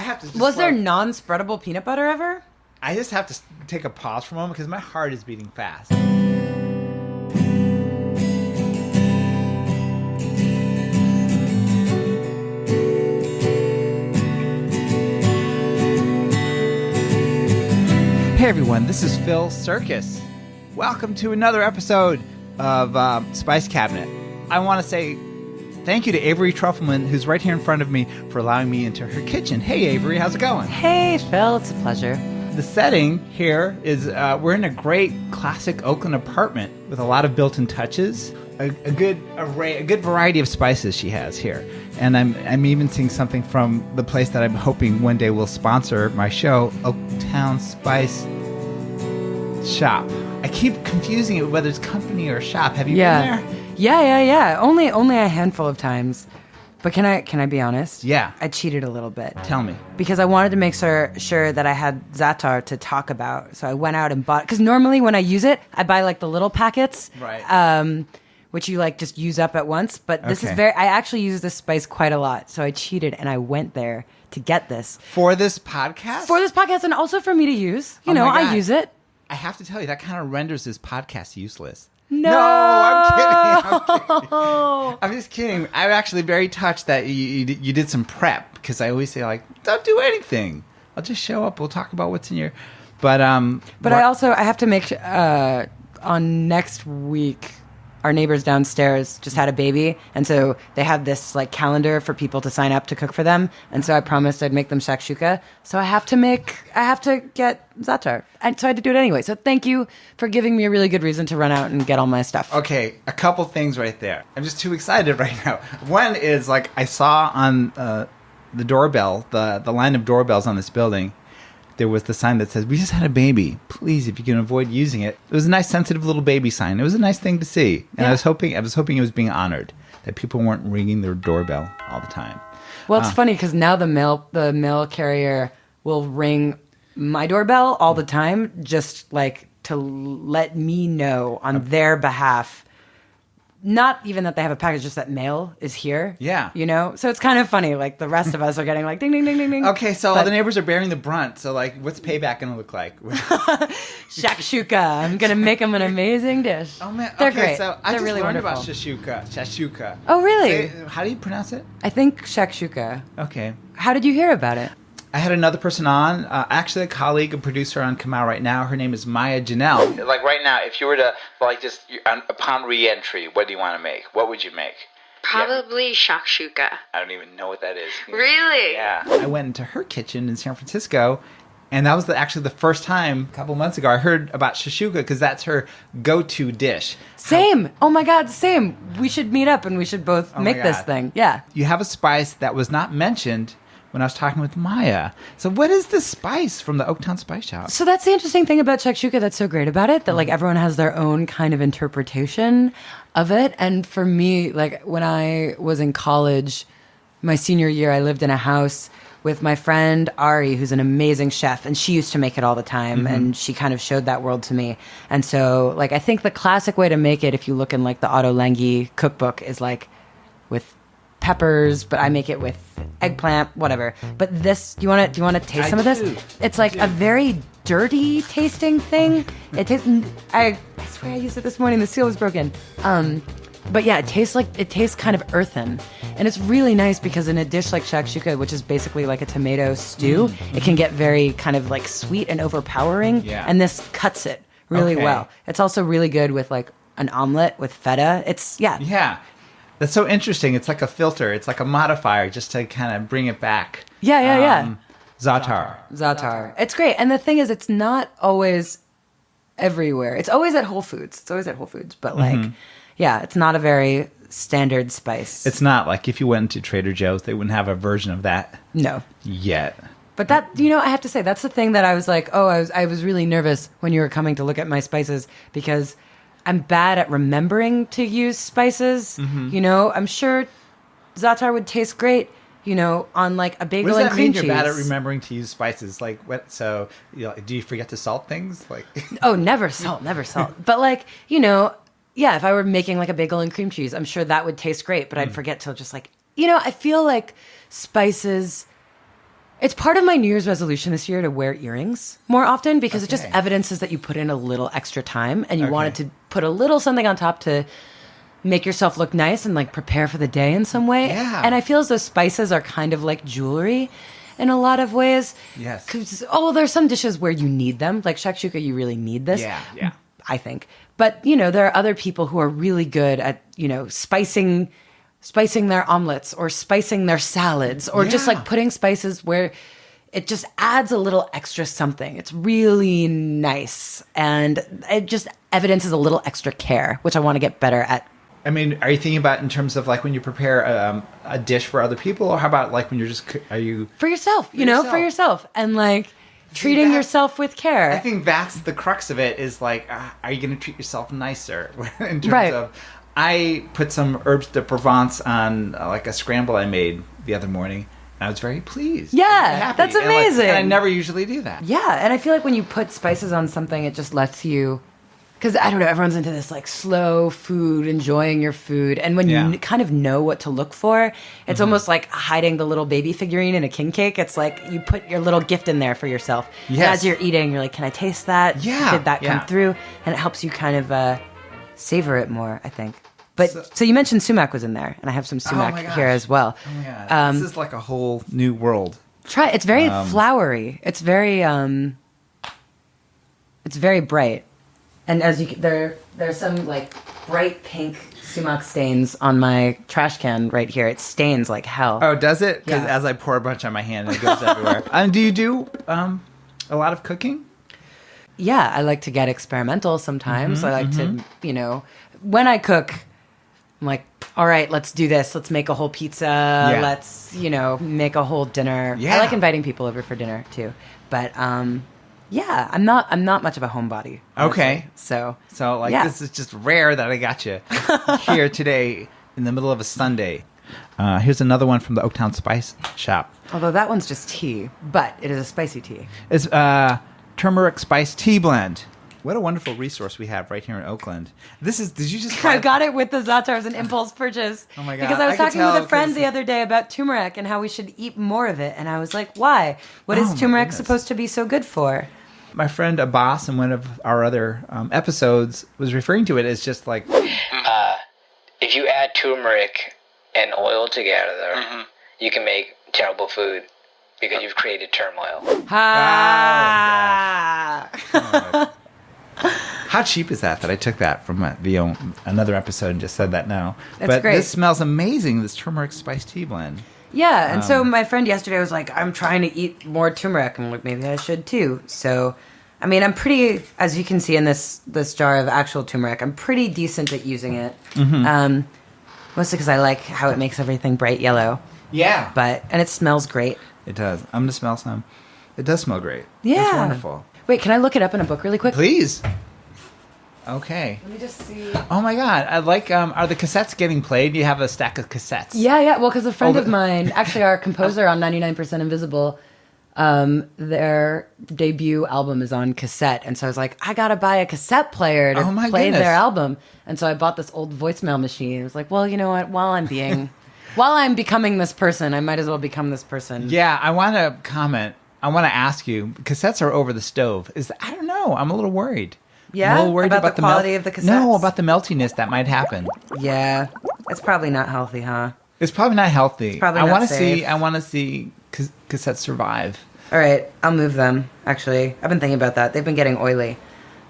have to. Was there non-spreadable peanut butter ever? I just have to take a pause for a moment because my heart is beating fast. Hey everyone, this is Phil Surkis. Welcome to another episode of Spice Cabinet. I want to say thank you to Avery Trufelman, who's right here in front of me, for allowing me into her kitchen. Hey Avery, how's it going? Hey Phil, it's a pleasure. The setting here is we're in a great classic Oakland apartment with a lot of built-in touches. A good array, a good variety of spices she has here. And I'm even seeing something from the place that I'm hoping one day will sponsor my show, Oaktown Spice Shop. I keep confusing it whether it's company or shop. Have you been there? Yeah. Only a handful of times. But can I be honest? Yeah. I cheated a little bit. Tell me. Because I wanted to make sure that I had Za'atar to talk about. So I went out and bought, because normally when I use it, I buy like the little packets. Right. Which you like just use up at once. But this is I actually use this spice quite a lot. So I cheated and I went there to get this. For this podcast? For this podcast and also for me to use. You know, I use it. I have to tell you, that kind of renders this podcast useless. No, I'm kidding. I'm just kidding. I'm actually very touched that you did some prep, because I always say, like, don't do anything. I'll just show up. We'll talk about what's in your... But I have to make on next week, our neighbors downstairs just had a baby, and so they have this like calendar for people to sign up to cook for them, and so I promised I'd make them shakshuka. So I have to get Za'atar, and so I had to do it anyway. So thank you for giving me a really good reason to run out and get all my stuff. Okay, a couple things right there. I'm just too excited right now. One is, like, I saw on the doorbell, the line of doorbells on this building, there was the sign that says, "We just had a baby. Please, if you can avoid using it." It was a nice, sensitive little baby sign. It was a nice thing to see. And I was hoping it was being honored, that people weren't ringing their doorbell all the time. Well, it's funny because now the mail carrier will ring my doorbell all the time, just like to let me know on their behalf. Not even that they have a package, just that mail is here. Yeah. You know? So it's kind of funny. Like, the rest of us are getting like, ding, ding, ding, ding, ding. Okay, so all the neighbors are bearing the brunt. So, like, what's payback going to look like? Shakshuka. I'm going to make them an amazing dish. Oh, man. They're great. So I just really learned wonderful. about shakshuka. Oh, really? How do you pronounce it? I think shakshuka. Okay. How did you hear about it? I had another person on, actually a colleague, a producer on Come Out right now. Her name is Maya Janelle. Like right now, if you were to, like, just upon re-entry, what do you want to make? What would you make? Probably shakshuka. I don't even know what that is. Really? Yeah. I went into her kitchen in San Francisco, and that was actually the first time, a couple months ago, I heard about shakshuka, because that's her go-to dish. Same. Oh my God, same. We should meet up and we should both make this thing. Yeah. You have a spice that was not mentioned when I was talking with Maya. So what is this spice from the Oaktown Spice Shop? So that's the interesting thing about shakshuka that's so great about it, that like everyone has their own kind of interpretation of it. And for me, like when I was in college, my senior year, I lived in a house with my friend Ari, who's an amazing chef, and she used to make it all the time, and she kind of showed that world to me. And so like I think the classic way to make it, if you look in like the Otto Lengi cookbook, is like with peppers, but I make it with eggplant, whatever. But this, do you want to taste some of this? It's like a very dirty tasting thing. It tastes. I swear I used it this morning. The seal was broken. But yeah, it tastes kind of earthen, and it's really nice because in a dish like shakshuka, which is basically like a tomato stew, it can get very kind of like sweet and overpowering. Yeah. And this cuts it really well. It's also really good with like an omelet with feta. Yeah. That's so interesting. It's like a filter. It's like a modifier just to kind of bring it back. Yeah. Za'atar. It's great. And the thing is, it's not always everywhere. It's always at Whole Foods. But like, it's not a very standard spice. It's not like if you went into Trader Joe's, they wouldn't have a version of that. No. Yet. But that, I have to say, that's the thing that I was like, I was really nervous when you were coming to look at my spices, because I'm bad at remembering to use spices. I'm sure Za'atar would taste great, on like a bagel and cream cheese. What does that mean, you're bad at remembering to use spices? Like, what? So, do you forget to salt things? Like, oh, never salt. But like, if I were making like a bagel and cream cheese, I'm sure that would taste great. But I'd forget to just like, I feel like spices. It's part of my New Year's resolution this year to wear earrings more often because it just Okay. evidences that you put in a little extra time and you Okay. wanted to put a little something on top to make yourself look nice and like prepare for the day in some way. Yeah. And I feel as though spices are kind of like jewelry in a lot of ways. Yes. 'Cause, there's some dishes where you need them. Like shakshuka, you really need this. Yeah. I think. But, there are other people who are really good at, spicing their omelets or spicing their salads or just Yeah. like putting spices where it just adds a little extra something. It's really nice. And it just evidences a little extra care, which I want to get better at. I mean, are you thinking about in terms of like when you prepare a dish for other people, or how about like when you're just are you For yourself, for yourself. yourself. And like treating that- yourself with care. I think that's the crux of it. Is like, are you going to treat yourself nicer in terms Right. of? I put some herbes de Provence on like a scramble I made the other morning. And I was very pleased. Yeah, I was happy. that's And, like, amazing. and I never usually do that. Yeah, and I feel like when you put spices on something, it just lets you, because I don't know, everyone's into this like slow food, enjoying your food, and when Yeah. you kind of know what to look for, it's almost like hiding the little baby figurine in a king cake. It's like you put your little gift in there for yourself. And Yes. as you're eating, you're like, can I taste that? Yeah, Did that yeah. come through? And it helps you kind of savor it more, I think. But so you mentioned sumac was in there, and I have some sumac my gosh. here as well. Oh my God. This is like a whole new world. Try it's very flowery. It's very bright. And as you there's some like bright pink sumac stains on my trash can right here. It stains like hell. Oh, does it? Because Yeah. as I pour a bunch on my hand, it goes everywhere. Do you do a lot of cooking? Yeah, I like to get experimental sometimes. Mm-hmm, I like to, when I cook, I'm like, all right, let's do this. Let's make a whole pizza. Let's, make a whole dinner. Yeah. I like inviting people over for dinner too. But yeah, I'm not much of a homebody. honestly. Okay. So So, yeah. this is just rare that I got you here today in the middle of a Sunday. Here's another one from the Oaktown Spice Shop. Although that one's just tea, but it is a spicy tea. It's turmeric spice tea blend. What a wonderful resource we have right here in Oakland. Did you just I got it with the Za'atar as an impulse purchase. Oh my God. Because I was I could talking tell with a friend 'cause- the other day about turmeric and how we should eat more of it. And I was like, why? What Oh is my turmeric goodness. supposed to be so good for? My friend Abbas in one of our other episodes was referring to it as just like... If you add turmeric and oil together, you can make terrible food because you've created turmoil. Ah! How cheap is that I took that from another episode and just said that now? That's but great. This smells amazing, this turmeric spice tea blend. Yeah, and so my friend yesterday was like, I'm trying to eat more turmeric. I'm like, maybe I should too. So, I mean, I'm pretty, as you can see in this jar of actual turmeric, I'm pretty decent at using it. Mostly because I like how it makes everything bright yellow. Yeah. And it smells great. It does. I'm going to smell some. It does smell great. Yeah. It's wonderful. Wait, can I look it up in a book really quick? Please. Okay. Let me just see. Oh my God. I like, are the cassettes getting played? You have a stack of cassettes. Yeah. Well, because a friend Oh, of mine, actually our composer on 99% Invisible, their debut album is on cassette. And so I was like, I got to buy a cassette player to Oh my play goodness. their album. And so I bought this old voicemail machine. I was like, well, you know what? While I'm becoming this person, I might as well become this person. Yeah, I want to comment. I want to ask you, cassettes are over the stove. I don't know. I'm a little worried. Yeah? I'm a little worried About the quality of the cassettes? No, about the meltiness that might happen. Yeah. It's probably not healthy, huh? It's probably not healthy. probably I not want to safe. see. I want to see cassettes survive. All right. I'll move them, actually. I've been thinking about that. They've been getting oily.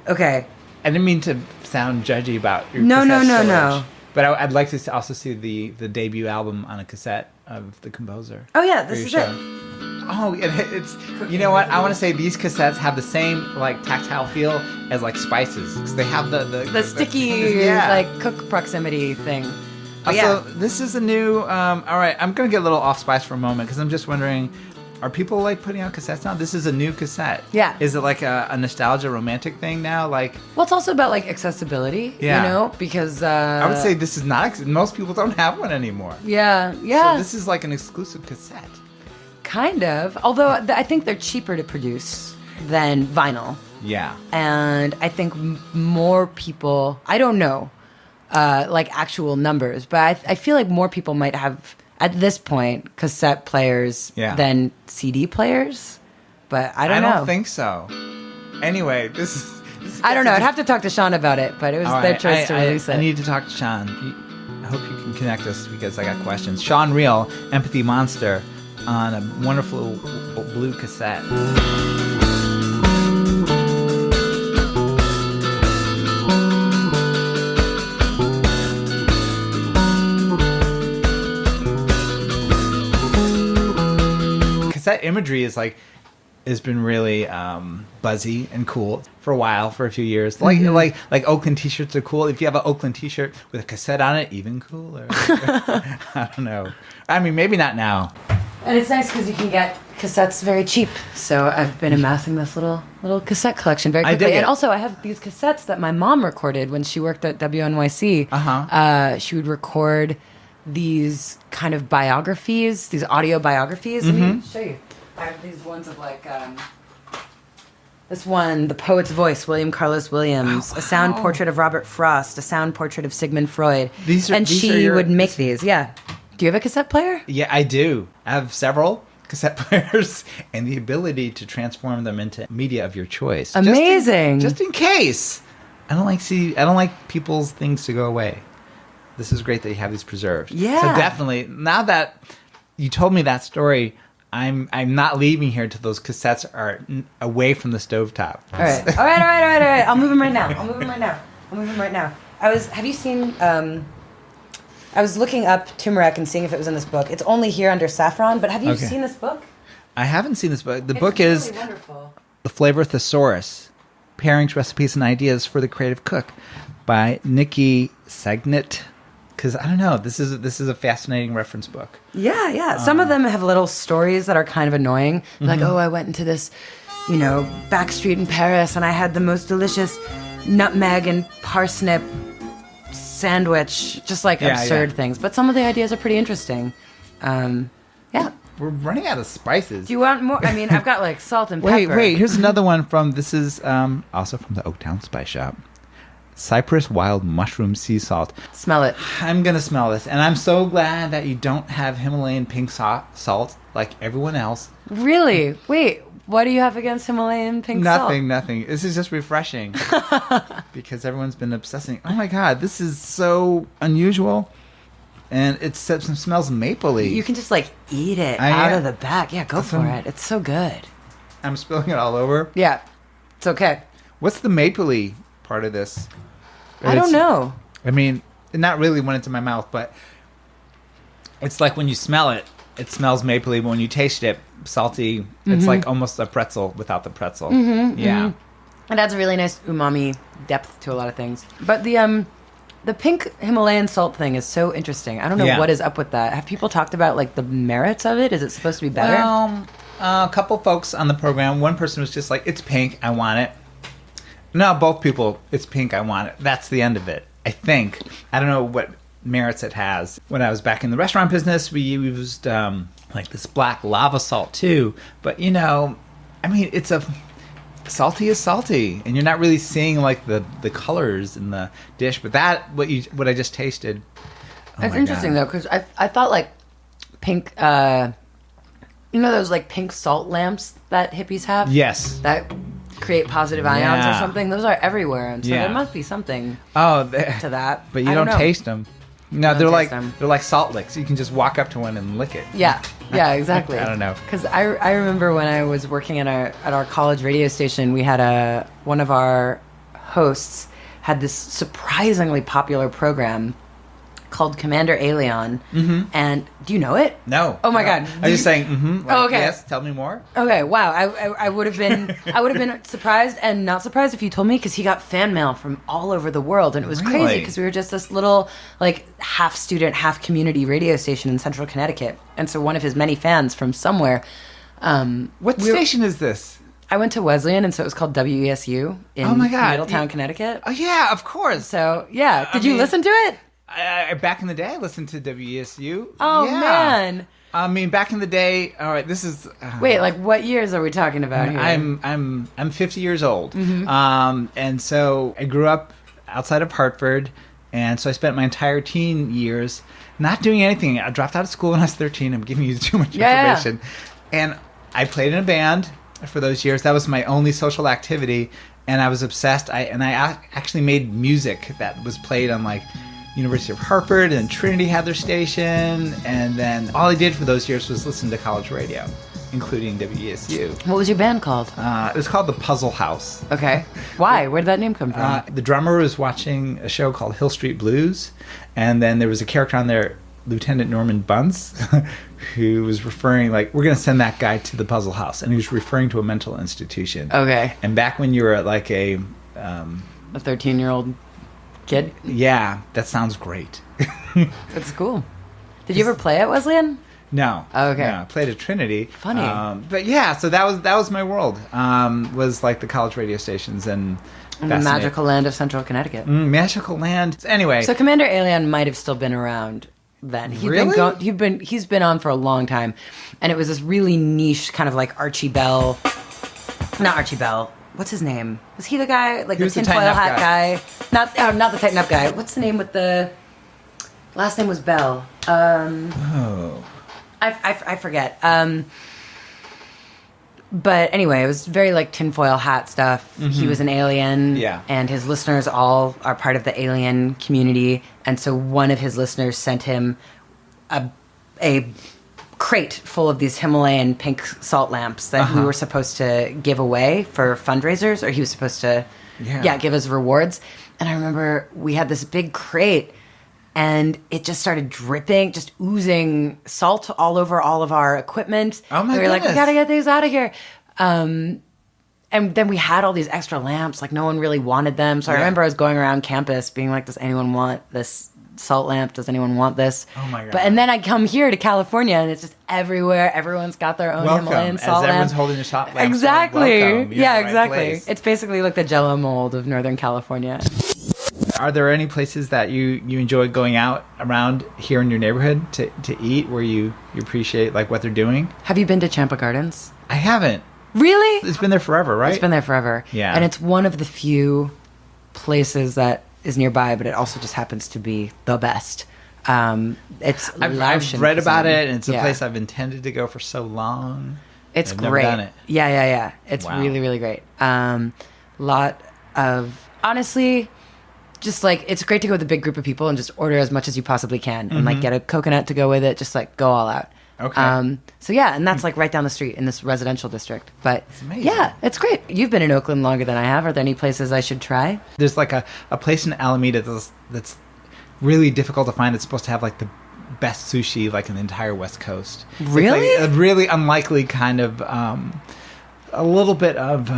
Okay. I didn't mean to sound judgy about your No, cassette no, storage, no. But I'd like to also see the debut album on a cassette of the composer. Oh, yeah. for This your is show. it. Oh, it's you know what? I want to say these cassettes have the same like tactile feel as like spices because they have The sticky, yeah. like, cook proximity thing. Oh, So yeah. this is a new. All right, I'm gonna get a little off spice for a moment because I'm just wondering, are people like putting out cassettes now? This is a new cassette. Yeah. Is it like a nostalgia romantic thing now? Like Well, it's also about, like, accessibility, Yeah. because... I would say this is not. Most people don't have one anymore. Yeah. So this is like an exclusive cassette. Kind of. Although I think they're cheaper to produce than vinyl. Yeah. And I think more people... I don't know, like, actual numbers, but I feel like more people might have at this point, cassette players than CD players. But I don't know. I don't think so. Anyway, this is I don't know. I'd have to talk to Sean about it, but it was their choice to release it. I need to talk to Sean. I hope you can connect us because I got questions. Sean Reel, Empathy Monster, on a wonderful blue cassette. Cassette imagery has been really buzzy and cool for a while, for a few years. Like Oakland t-shirts are cool. If you have an Oakland t-shirt with a cassette on it, even cooler. I don't know. I mean, maybe not now. And it's nice because you can get cassettes very cheap. So I've been amassing this little cassette collection very quickly. And also I have these cassettes that my mom recorded when she worked at WNYC. She would record these kind of biographies, these audio biographies. Let me show you. I have these ones of this one, The Poet's Voice, William Carlos Williams, a sound portrait of Robert Frost, a sound portrait of Sigmund Freud. She would make these, yeah. Do you have a cassette player? Yeah, I do. I have several cassette players and the ability to transform them into media of your choice. Amazing. Just in case. I don't like people's things to go away. This is great that you have these preserved. Yeah. So definitely, now that you told me that story, I'm not leaving here till those cassettes are away from the stovetop. All right. I'll move them right now. Have you seen... I was looking up turmeric and seeing if it was in this book. It's only here under saffron, but have you seen this book? I haven't seen this book. The book is wonderful. The Flavor Thesaurus, Pairings, Recipes, and Ideas for the Creative Cook by Nikki Sagnit. Because, I don't know, this is a fascinating reference book. Yeah. Some of them have little stories that are kind of annoying. Like, I went into this, back street in Paris, and I had the most delicious nutmeg and parsnip sandwich, just absurd things. But some of the ideas are pretty interesting. We're running out of spices. Do you want more? I mean, I've got salt and pepper. Wait, here's another one this is also from the Oaktown Spice Shop. Cypress Wild Mushroom Sea Salt. Smell it. I'm going to smell this. And I'm so glad that you don't have Himalayan pink salt like everyone else. Really? Wait, what do you have against Himalayan pink salt? Nothing. This is just refreshing. Because everyone's been obsessing. Oh my God, this is so unusual. And it smells mapley. You can just eat it out of the back. Yeah, go for it. It's so good. I'm spilling it all over. Yeah, it's okay. What's the mapley part of this? I don't know. I mean, it not really went into my mouth, but it's like when you smell it, it smells mapley, but when you taste it, salty. It's like almost a pretzel without the pretzel. Yeah. It adds a really nice umami depth to a lot of things. But the pink Himalayan salt thing is so interesting. I don't know what is up with that. Have people talked about the merits of it? Is it supposed to be better? Well, a couple folks on the program. One person was just like, "It's pink, I want it." No, both people, "It's pink, I want it." That's the end of it, I think. I don't know what merits it has. When I was back in the restaurant business, we used this black lava salt too. But I mean, it's salty is salty, and you're not really seeing the colors in the dish. But what I just tasted. That's interesting though, because I thought pink. Those pink salt lamps that hippies have. Yes. That create positive ions or something. Those are everywhere, and so there must be something to that. But you don't taste them. No, they're like salt licks. You can just walk up to one and lick it. Yeah, exactly. I don't know. Because I remember when I was working at our college radio station, we had one of our hosts had this surprisingly popular program called Commander Alien. And do you know it? No. Oh my God. I was just saying, okay. Yes, tell me more. Okay, wow. I would have been surprised and not surprised if you told me, because he got fan mail from all over the world, and it was crazy because we were just this little half student, half community radio station in central Connecticut. And so one of his many fans from somewhere. What station is this? I went to Wesleyan, and so it was called WESU in Middletown, Connecticut. Oh yeah, of course. So yeah, did you listen to it? Back in the day, I listened to WESU. Oh, man. I mean, back in the day. All right, this is. Wait, what years are we talking about here? I'm 50 years old, and so I grew up outside of Hartford, And so I spent my entire teen years not doing anything. I dropped out of school when I was 13. I'm giving you too much information. And I played in a band for those years. That was my only social activity. And I was obsessed. I actually made music that was played on like University of Hartford, and Trinity had their station. And then all I did for those years was listen to college radio, including WESU. What was your band called? It was called the Puzzle House. Okay. Why? Where did that name come from? The drummer was watching a show called Hill Street Blues, and then there was a character on there, Lieutenant Norman Bunce, who was referring, like, we're going to send that guy to the Puzzle House, and he was referring to a mental institution. Okay. And back when you were like a 13-year-old kid? Yeah, that sounds great. That's cool. Did you ever play at Wesleyan? No. Oh, okay. No, I played at Trinity. Funny. But yeah, so that was my world. Was like the college radio stations and In the magical land of Central Connecticut. Magical land. Anyway. So Commander Alien might have still been around then. He's been on for a long time, and it was this really niche kind of like Archie Bell. Not Archie Bell. What's his name? Was he the guy like the tinfoil hat guy? Not the Tighten Up guy. What's the name with the last name was Bell? I forget. But anyway, it was very like tinfoil hat stuff. Mm-hmm. He was an alien. Yeah. And his listeners all are part of the alien community. And so one of his listeners sent him a crate full of these Himalayan pink salt lamps that we were supposed to give away for fundraisers, or he was supposed to give as rewards. And I remember we had this big crate, and it just started dripping, just oozing salt all over all of our equipment. Oh my We were goodness. like, we gotta get these out of here. And then we had all these extra lamps, like no one really wanted them. So I remember I was going around campus being like, does anyone want this salt lamp? Does anyone want this? Oh my God. And then I come here to California, and it's just everywhere. Everyone's got their own Himalayan salt lamp. Everyone's holding a salt lamp. Exactly. Welcome. Yeah, Right exactly. place. It's basically like the Jell-O mold of Northern California. Are there any places that you enjoy going out around here in your neighborhood to eat, where you appreciate like what they're doing? Have you been to Champa Gardens? I haven't. Really? It's been there forever, right? It's been there forever. Yeah. And it's one of the few places that is nearby, but it also just happens to be the best. It's I've read about it, and it's a place I've intended to go for so long. It's I've great. Never done it. Yeah. It's really, really great. Lot of, honestly, just like, it's great to go with a big group of people and just order as much as you possibly can, and like get a coconut to go with it. Just like go all out. Okay. So yeah, and that's like right down the street in this residential district. But amazing. yeah, it's great. You've been in Oakland longer than I have. Are there any places I should try? There's like a place in Alameda that's really difficult to find. It's supposed to have like the best sushi like in the entire West Coast. Really? It's like a really unlikely kind of a little bit of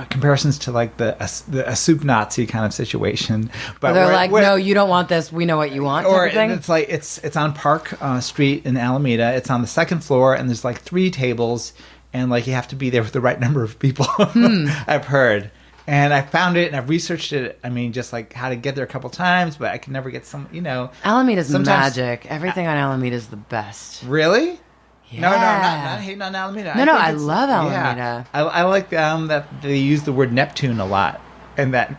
comparisons to like a soup Nazi kind of situation. But they're like, no, you don't want this. We know what you want. Or thing? it's like it's on Park Street in Alameda. It's on the second floor, and there's like 3 tables, and like you have to be there with the right number of people. I've heard. And I found it, and I've researched it. I mean, just like how to get there a couple times, but I can never get some. Alameda's magic. Everything on Alameda is the best. Really? Yeah. No, not hating on Alameda. No, I love Alameda. Yeah. I like that they use the word Neptune a lot, and that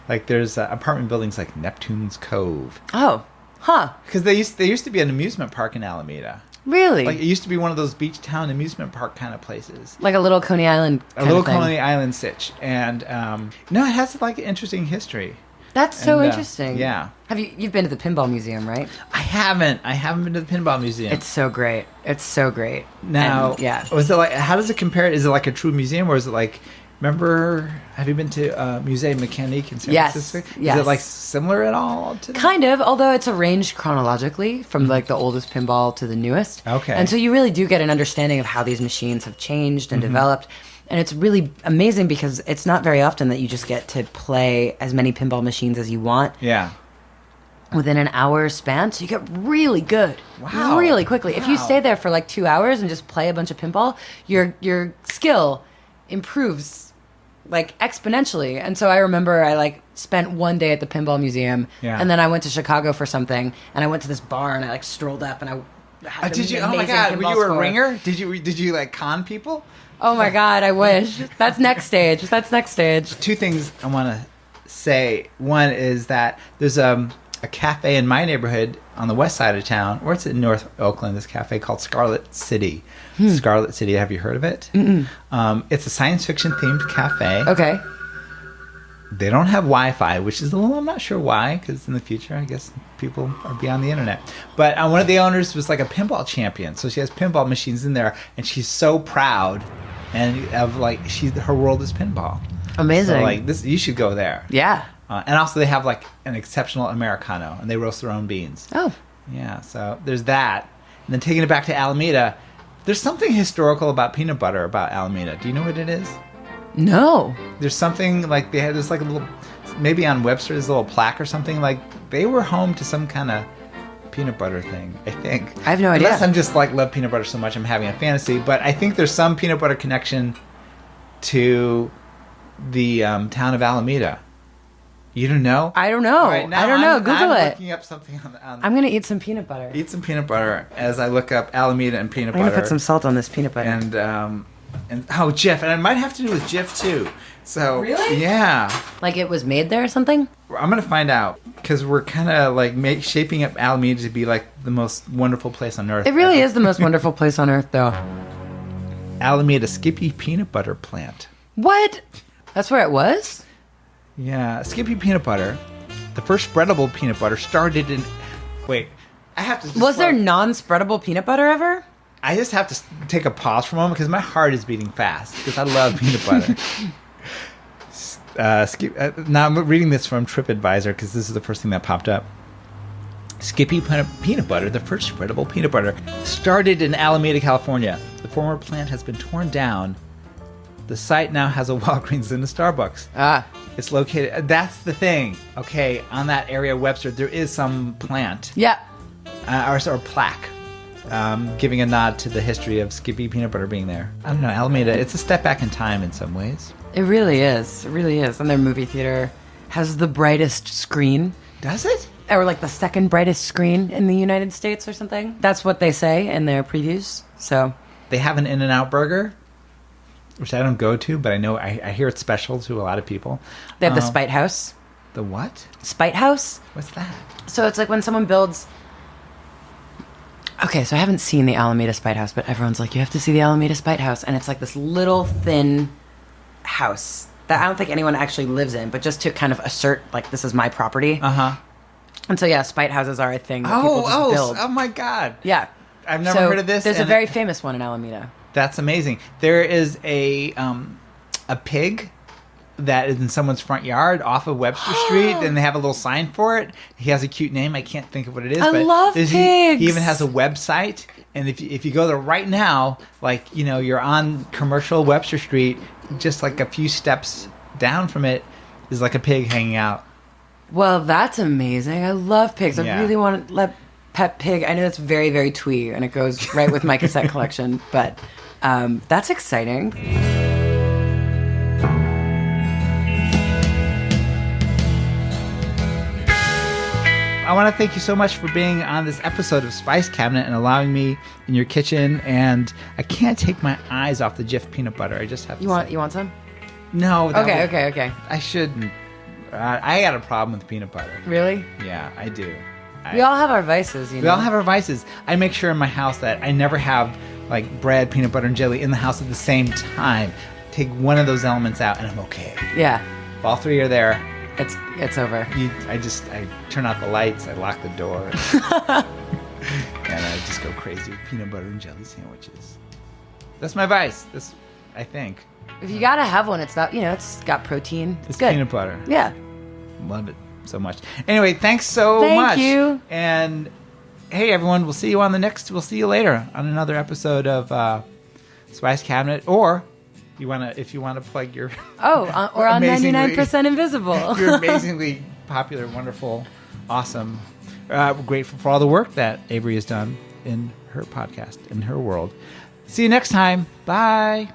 like there's apartment buildings like Neptune's Cove. Oh, huh? Because there used to be an amusement park in Alameda. Really? Like it used to be one of those beach town amusement park kind of places. Like a little Coney Island kind a little of thing. Coney Island sitch. And no, it has like an interesting history. That's so interesting. Yeah. You've been to the Pinball Museum, right? I haven't been to the Pinball Museum. It's so great. Now, yeah. Was it like, how does it compare? Is it like a true museum, or is it like, have you been to Musée Mécanique in San Francisco? Yes. Is it like similar at all to that? Kind of, although it's arranged chronologically from like the oldest pinball to the newest. Okay. And so you really do get an understanding of how these machines have changed and developed. And it's really amazing because it's not very often that you just get to play as many pinball machines as you want. Yeah. Within an hour span, so you get really good, Wow. really quickly. If you Wow. stay there for like 2 hours and just play a bunch of pinball, your skill improves like exponentially. And so I remember I like spent one day at the Pinball Museum, and then I went to Chicago for something, and I went to this bar and I like strolled up and I had Did you? an Oh my amazing God! Were pinball you a score. ringer? Did you like con people? Oh my God! I wish. That's next stage. 2 things I want to say. One is that there's a cafe in my neighborhood on the west side of town, or it's in North Oakland, this cafe called Scarlet City. Scarlet City, have you heard of it? It's a science fiction themed cafe. Okay. They don't have Wi-Fi, which is a little, I'm not sure why, because in the future, I guess people are beyond the internet. But one of the owners was like a pinball champion, so she has pinball machines in there, and she's so proud, and of like her world is pinball. Amazing. So like this, you should go there. Yeah. And also they have like an exceptional Americano, and they roast their own beans. Oh. Yeah, so there's that. And then taking it back to Alameda, there's something historical about peanut butter about Alameda. Do you know what it is? No. There's something like there's like a little, maybe on Webster there's a little plaque or something, like they were home to some kind of peanut butter thing, I think. I have no idea. Unless I'm just like love peanut butter so much I'm having a fantasy, but I think there's some peanut butter connection to the town of Alameda. You don't know? I don't know. Right, now I don't know. I'm Google it. looking up something on I'm going to eat some peanut butter. eat some peanut butter as I look up Alameda and peanut I'm butter. going to put some salt on this peanut butter. And oh, Jif, and it might have to do with Jif too. So Really? Yeah, Like it was made there or something? I'm gonna find out because we're kind of like shaping up Alameda to be like the most wonderful place on earth. It really is the most wonderful place on earth, though. Alameda Skippy peanut butter plant. What? That's where it was? Yeah, Skippy peanut butter. The first spreadable peanut butter started in. Wait, I have to. Just Was there non-spreadable peanut butter ever? I just have to take a pause for a moment because my heart is beating fast because I love peanut butter. Now I'm reading this from TripAdvisor because this is the first thing that popped up. Skippy peanut butter, the first spreadable peanut butter, started in Alameda, California. The former plant has been torn down. The site now has a Walgreens and a Starbucks. Ah. It's located. That's the thing. Okay, on that area of Webster, there is some plant Yeah. or plaque giving a nod to the history of Skippy peanut butter being there. I don't know, Alameda. It's a step back in time in some ways. It really is. It really is. And their movie theater has the brightest screen. Does it? Or like the second brightest screen in the United States or something. That's what they say in their previews. So They have an In-N-Out burger, which I don't go to, but I know I hear it's special to a lot of people. they have the Spite House. The what? Spite House? What's that? So it's like when someone builds... Okay, so I haven't seen the Alameda Spite House, but everyone's like, you have to see the Alameda Spite House. And it's like this little thin house that I don't think anyone actually lives in, but just to kind of assert, like, this is my property. Uh-huh. And so, yeah, Spite Houses are a thing that people just build. Oh my God. Yeah. I've never heard of this. There's a and very famous one in Alameda. That's amazing. There is a pig that is in someone's front yard off of Webster Street, and they have a little sign for it. He has a cute name. I can't think of what it is. I but love he pigs. even has a website, and if you go there right now, like, you know, you're on commercial Webster Street, just like a few steps down from it is like a pig hanging out. Well, that's amazing. I love pigs. Yeah. I really want to let pet pig. I know it's very, very twee, and it goes right with my cassette collection, but that's exciting. I want to thank you so much for being on this episode of Spice Cabinet and allowing me in your kitchen. And I can't take my eyes off the Jif peanut butter. I just have to. You want some? No. Okay. I shouldn't. I got a problem with peanut butter. Really? Yeah, I do. We all have our vices, you know. We all have our vices. I make sure in my house that I never have like bread, peanut butter, and jelly in the house at the same time. Take one of those elements out, and I'm okay. Yeah. If all three are there, it's over. I turn out the lights, I lock the door, and I just go crazy with peanut butter and jelly sandwiches. That's my vice. I think. If you gotta have one, it's not, it's got protein. It's good. Peanut butter. Yeah. Love it so much. Anyway, thanks so much. Thank you. And hey, everyone, we'll see you later on another episode of Spice Cabinet. Or if you want to plug your or on 99% Invisible. You're amazingly popular, wonderful, awesome. We're grateful for all the work that Avery has done in her podcast, in her world. See you next time. Bye.